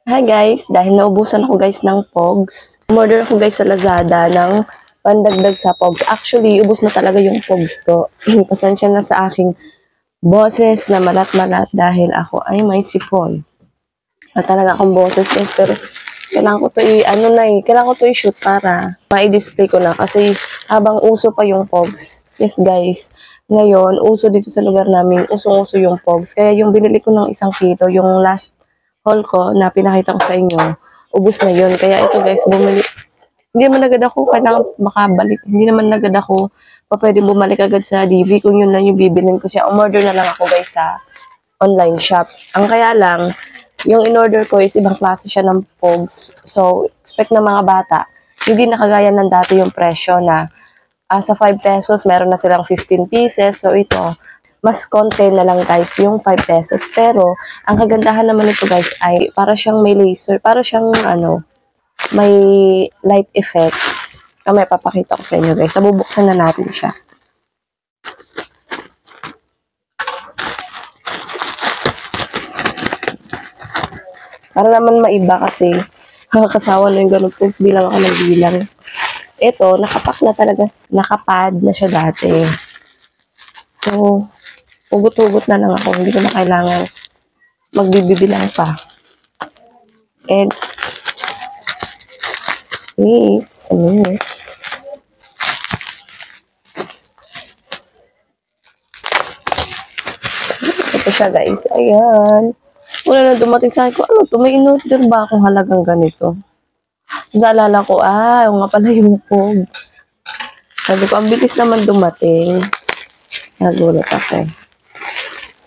Hi guys, dahil naubusan ako guys ng Pogs. Umorder ako guys sa Lazada ng pandagdag sa Pogs. Actually, ubos na talaga yung Pogs ko. Pasensya na sa aking boses na malat-malat dahil ako ay may sipon. At talaga akong boses guys, pero kailangan ko to kailangan ko to i-shoot para ma-display ko na kasi habang uso pa yung Pogs. Yes guys, ngayon, uso dito sa lugar namin, usong-uso yung Pogs. Kaya yung binili ko ng 1 kilo, yung last haul ko na pinakita ko sa inyo, ubos na yun. Kaya ito guys, bumili. Hindi naman agad ako kailangan makabalik. Hindi naman agad ako pwede bumalik agad sa DV kung yun lang yung bibilin ko siya. Umorder na lang ako guys sa online shop. Ang kaya lang, yung in-order ko is ibang klase siya ng Pogs. So, expect ng mga bata, hindi na kagaya ng dati yung presyo na sa 5 pesos, meron na silang 15 pieces. So, ito, mas konti na lang guys yung 5 pesos. Pero, ang kagandahan naman nito guys ay para siyang may laser, para siyang may light effect. May papakita ko sa inyo guys. Nabubuksan na natin siya. Para naman maiba kasi nakakasawa na yung ganun po bilang ako ng bilang. Ito, nakapak na talaga. Nakapad na siya dati. So, hugot-hugot na lang ako. Hindi ko na kailangan magbibilang pa. And, wait a minute. Ito siya guys. Ayan. Wala na dumating sa akin ko, ano to? May in-order ba akong halagang ganito? So, naalala ko, yung nga pala yung Pogs. Sabi ko, ang bilis naman dumating. Nagulat ako.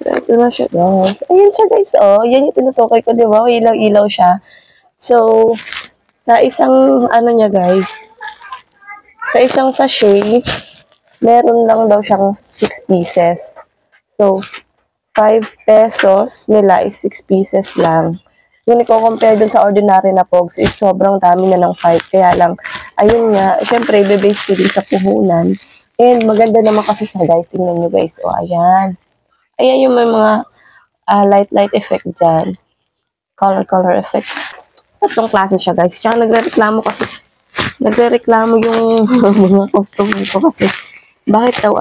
So, ito na siya, guys. Ayan siya, guys, oh. Yan yung tinutukoy ko, di ba? May ilaw-ilaw siya. So, sa isang, niya, guys, sa isang sachet, meron lang daw siyang 6 pieces. So, 5 pesos nila is 6 pieces lang. Yung i-compare dun sa ordinary na Pogs is sobrang dami na ng 5. Kaya lang, ayun nga, syempre, base ko din sa puhunan. And maganda naman kasi siya, guys. Tingnan nyo, guys. O, ayan. Ayan yung may mga light effect dyan. Color effect. Tatlong klase siya, guys. Tsaka nagre-reklamo yung mga customer ko kasi bakit daw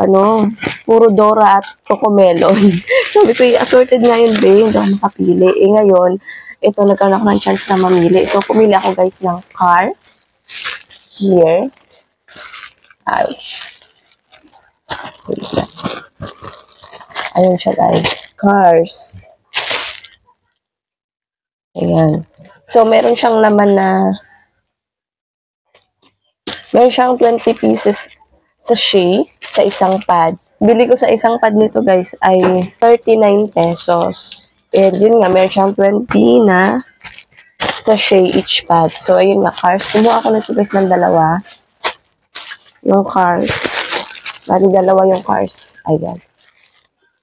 puro Dora at Cocomelon. Sabi ko, assorted nga yun, hindi ako makapili. Ngayon, ito, nagkaroon ako ng chance na mamili. So, pumili ako, guys, ng car. Here. Ayun siya, guys. Cars. Ayan. So, meron siyang laman na meron siyang 20 pieces sachet sa isang pad. Bili ko sa isang pad nito, guys, ay 39 pesos. And yun nga, meron siyang 20 na sachet each pad. So, ayun nga, cars. Kumuha ako nito, guys, ng dalawa. Yung cars. Bali, dalawa yung cars. Ayan.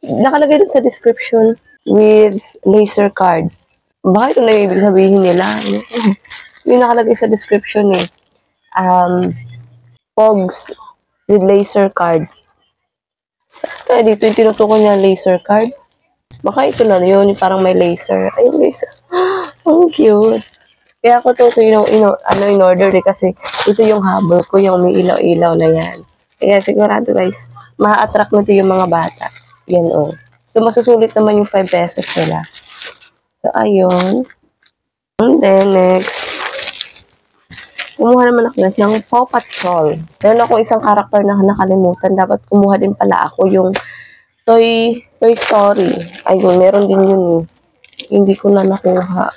Nakalagay dun sa description with laser card. Bakit ito na ibig sabihin nila? Yung nakalagay sa description Pogs with laser card. Kaya dito yung tinutukoy niya laser card. Baka ito na yun, parang may laser. Ayun guys, ang cute. Kaya ako ito in order kasi ito yung habol ko, yung may ilaw-ilaw na yan. Kaya sigurado guys, ma-attract nito yung mga bata. Yan So masusulit naman yung 5 pesos nila. So ayun. And then next, kumuha naman ako guys ng Paw Patrol. Meron ako isang karakter na nakalimutan. Dapat kumuha din pala ako yung Toy Story. Ayun, meron din yun eh. Hindi ko na nakuha.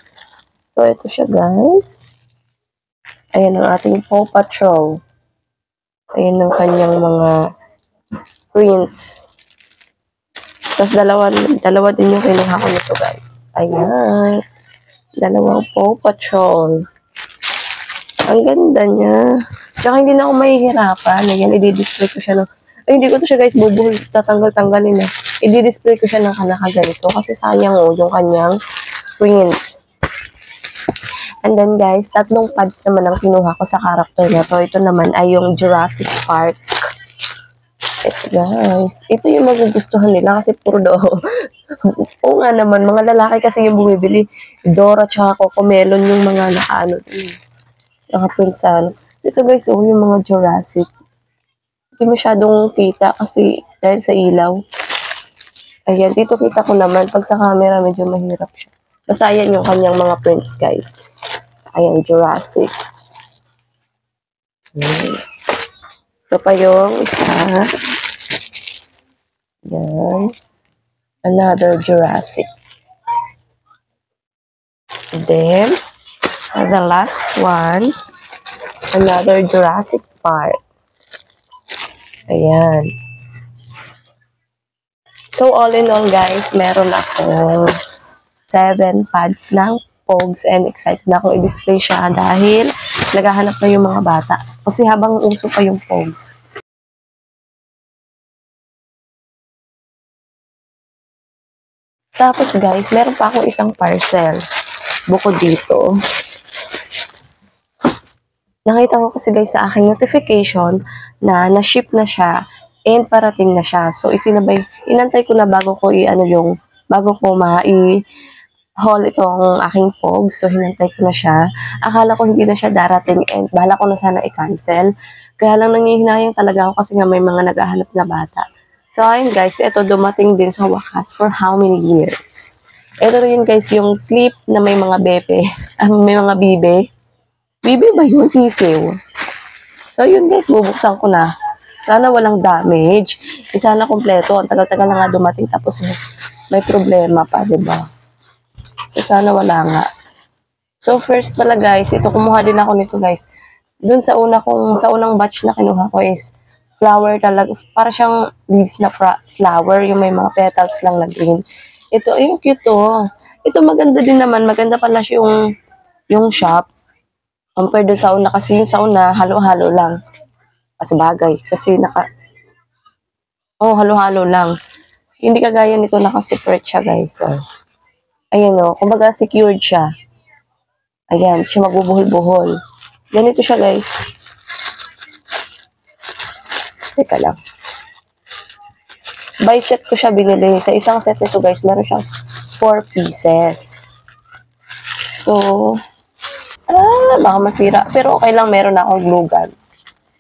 So, ito siya guys. Ayan ang ating Paw Patrol. Ayan ang kanyang mga prints. Tapos dalawa din yung kinuha ko nito guys. Ayan. Dalawang Paw Patrol. Ang ganda niya. Tsaka hindi na ako mahihirapan. Ayan, i-display ko siya hindi ko to siya guys bubuhol. Tatanggal-tanggalin na. I-display ko siya ng nakaganito. Kasi sayang yung kanyang prints. And then guys, 3 pads naman ang kinuha ko sa character na to. Ito naman ay yung Jurassic Park. Ito guys, ito yung magugustuhan nila kasi puro Doro. Oo nga naman, mga lalaki kasi yung bumibili. Dora tsaka Cocomelon yung mga nakaano din. Nakaprinsano. Ito guys, yung mga Jurassic. Hindi masyadong kita kasi dahil sa ilaw. Ayan, dito kita ko naman. Pag sa camera, medyo mahirap siya. Basta ayan yung kanyang mga prints guys. Ayan, Jurassic. Ayan. Ito pa yung isa. Ayan. Another Jurassic. And then, the last one, another Jurassic Park. Ayan. So, all in all, guys, meron ako 7 pads ng Pogs and excited na akong i-display siya dahil naghahanap na yung mga bata. Kasi habang uso pa yung Pogs. Tapos, guys, meron pa akong isang parcel. Bukod dito. Nakita ko kasi guys sa aking notification na na-ship na siya and parating na siya. So, inantay ko na bago ko bago ko haul itong aking Pog. So, hinantay ko na siya. Akala ko hindi na siya darating and bahala ko na sana i-cancel. Kaya lang nangihinayang talaga ako kasi nga may mga naghahanap na bata. So, ayun guys, ito dumating din sa wakas for how many years. Ito rin guys yung clip na may mga bebe, may mga bibe. Bibi ba yun? Sisiw. So, yun guys, bubuksan ko na. Sana walang damage. Sana kompleto. Ang tagal-tagal na nga dumating tapos may problema pa, diba? So, sana wala nga. So, first pala guys, ito kumuha din ako nito guys. Dun sa unang batch na kinuha ko is flower talaga. Para siyang leaves na flower, yung may mga petals lang na green. Ito, yung cute to. Ito maganda din naman. Maganda pala yung shop. Compared doon sa una, kasi yung sa una, halo-halo lang. Kasi bagay. Kasi halo-halo lang. Hindi kagaya nito, naka-separate siya, guys. So, ayan o, kumbaga secured siya. Ayan, siya magbubuhol-buhol. Ganito siya, guys. Teka lang. By set ko siya binili. Sa isang set nito, guys, meron siyang 4 pieces. So, baka masira. Pero okay lang, meron na akong glue gun.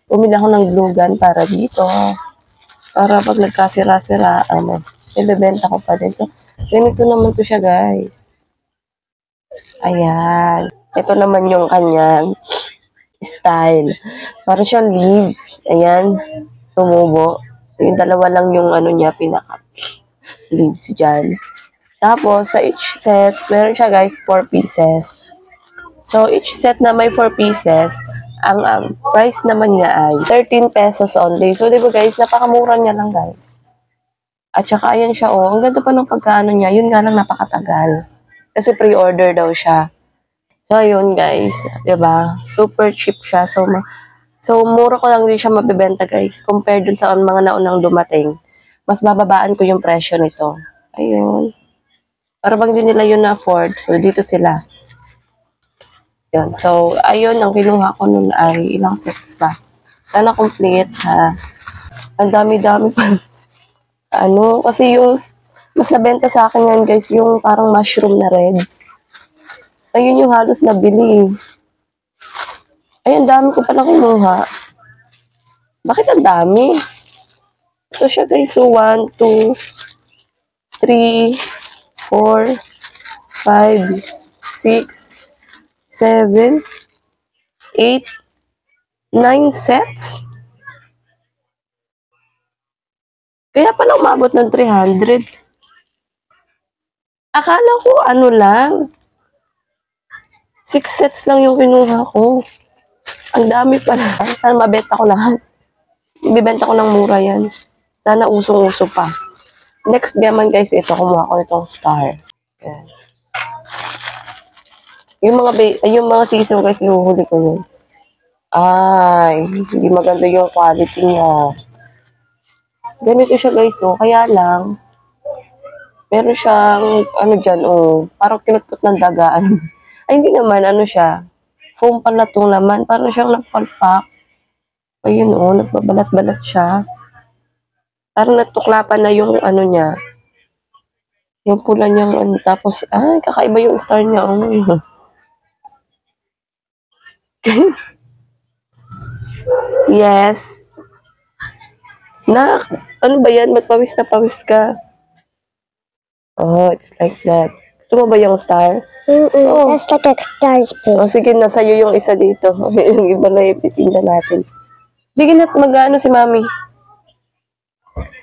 Bumili ako ng glue gun para dito. Para pag nagkasira-sira, ibebenta ko pa din. So, ganito naman to siya, guys. Ayan. Ito naman yung kanyang style. Para siyang leaves. Ayan. Tumubo. Yung dalawa lang yung niya, pinaka-leaves dyan. Tapos, sa each set, meron siya, guys, 4 pieces. So, each set na may 4 pieces, ang price naman niya ay 13 pesos only. So, di ba guys, napakamura niya lang guys. At saka, ayan siya, ang ganda pa ng pagkaano niya. Yun nga lang, napakatagal. Kasi pre-order daw siya. So, ayun guys, di ba? Super cheap siya. So, mura ko lang din siya mabibenta guys. Compared dun sa mga naunang dumating. Mas bababaan ko yung presyo nito. Ayun. Para bang din nila yun na-afford. So, dito sila. Yun. So, ayun, ang kinuha ko nun ay ilang sets pa. Sana complete, ha. Ang dami-dami pa. Kasi yung mas nabenta sa akin yan, guys, yung parang mushroom na red. Ayun yung halos nabili. Ay, ang dami ko pala kinuha. Bakit ang dami? Ito siya, guys. So, 1, 2, 3, 4, 5, 6, 7, 8, 9 sets. Kaya pala umabot ng 300. Akala ko lang. 6 sets lang yung kinuha ko. Ang dami pala. Sana mabenta ko lahat. Ibibenta ko ng mura yan. Sana usong-uso pa. Next naman guys, ito. Kumuha ko nitong star. Yan. Yung mga season guys, ihuhuli ko yun. Ay, hindi maganda yung quality niya. Ganito siya guys, kaya lang, meron siyang, dyan, parang kinutput ng dagaan. Ay, hindi naman, siya, foam pala itong laman, parang siyang napalpak. Ayun, nagbabalat-balat siya. Parang natuklapan na yung ano niya. Yung pula niyang ano. Tapos, kakaiba yung star niya. Oh. Yes. Ano ba yan? Ba't pawis na pawis ka? Oh, it's like that. Gusto mo ba yung star? Oh. That's like a star space. Oh, sige na, sa'yo yung isa dito. Yung iba na ipitinda natin. Sige na, mag-ano si mami.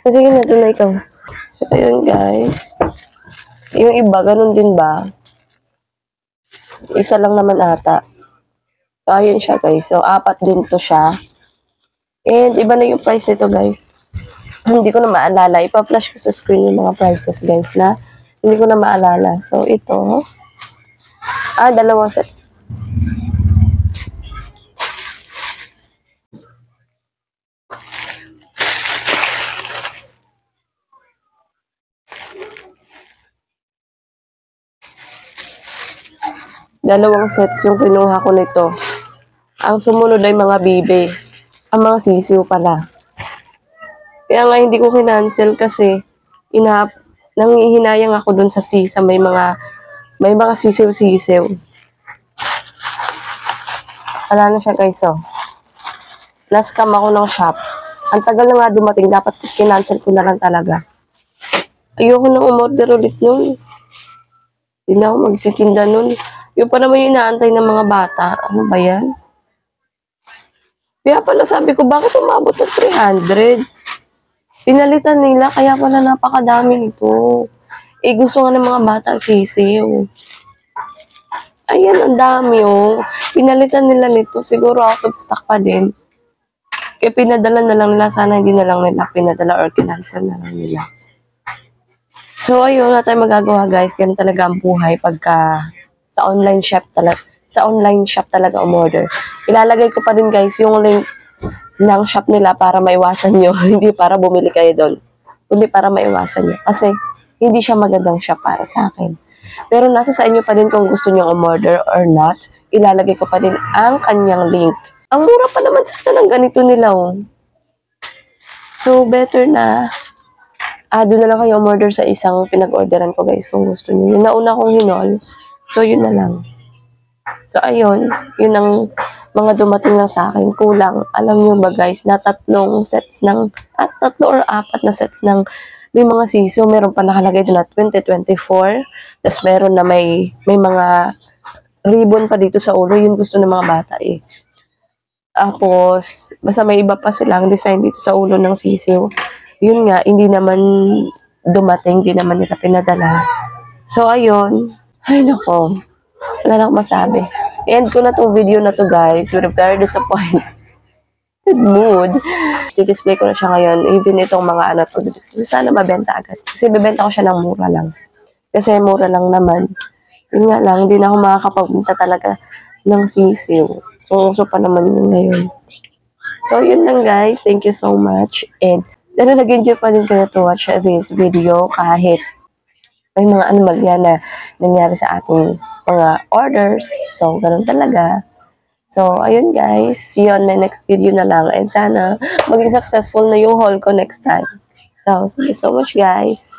Sige na, doon na ikaw. So, ayun guys. Yung iba, ganun din ba? Isa lang naman ata. So, ayun siya guys. So, 4 din to siya. And, iba na yung price nito guys. Hindi ko na maalala. Ipa-flash ko sa screen yung mga prices guys na hindi ko na maalala. So, ito. 2 sets. Dalawang sets yung kinuha ko nito. Ang sumunod ay mga bibe. Ang mga sisiw pala. Kaya nga hindi ko kinancel kasi nangihinayang ako dun sa sisa. May mga sisiw-sisiw. Wala na siya guys, oh. Na-scam ako ng shop. Ang tagal na nga dumating. Dapat kinancel ko na lang talaga. Ayoko nang umorder ulit nun. Hindi na ako magtitinda nun. Yung pa naman yung inaantay ng mga bata. Ano ba yan? Kaya pala sabi ko, bakit umabot ng 300? Pinalitan nila, kaya pala napakadami nito. Gusto nga ng mga bata sisiw. Ayan, ang dami, oh. Pinalitan nila nito. Siguro out of stock pa din. Kaya pinadala na lang nila. Sana hindi na lang nila pinadala or kinancel na lang nila. So, ayun, wala tayong magagawa, guys. Ganun talaga ang buhay pagka sa online shop talaga umorder. Ilalagay ko pa din, guys, yung link ng shop nila para maiwasan nyo. Hindi para bumili kayo doon. Hindi para maiwasan nyo. Kasi, hindi siya magandang shop para sa akin. Pero nasa sa inyo pa din kung gusto nyo umorder or not. Ilalagay ko pa din ang kanyang link. Ang mura pa naman sana ng ganito nila, oh. So, better na doon na lang kayo umorder sa isang pinag-orderan ko, guys, kung gusto nyo. Yung nauna kong hinol, so yun na lang. So, ayun, yun ang mga dumating lang sa akin. Kulang. Alam nyo ba, guys, na 3 sets ng, 3 or 4 na sets ng may mga sisiw. Meron pa nakalagay doon na 2024. Tapos meron na may mga ribbon pa dito sa ulo. Yun gusto ng mga bata, eh. Tapos, basta may iba pa silang design dito sa ulo ng sisiw. Yun nga, hindi naman dumating, hindi naman nila pinadala. So, ayun. Ay, nako. Wala lang masabi. End ko na tong video na to, guys. With a very disappointed mood. I-display ko na siya ngayon. Even itong mga ano to. Sana mabenta agad. Kasi bibenta ko siya ng mura lang. Kasi mura lang naman. Yun nga lang, hindi na ako makakapagbenta talaga ng sisiw. So pa naman yun ngayon. So, yun lang, guys. Thank you so much. And, sana nag-enjoy pa din kayo to watch this video kahit may mga anomalya na nangyari sa ating mga orders. So, ganun talaga. So, ayun guys. See you on my next video na lang. And sana maging successful na yung haul ko next time. So, thank you so much guys.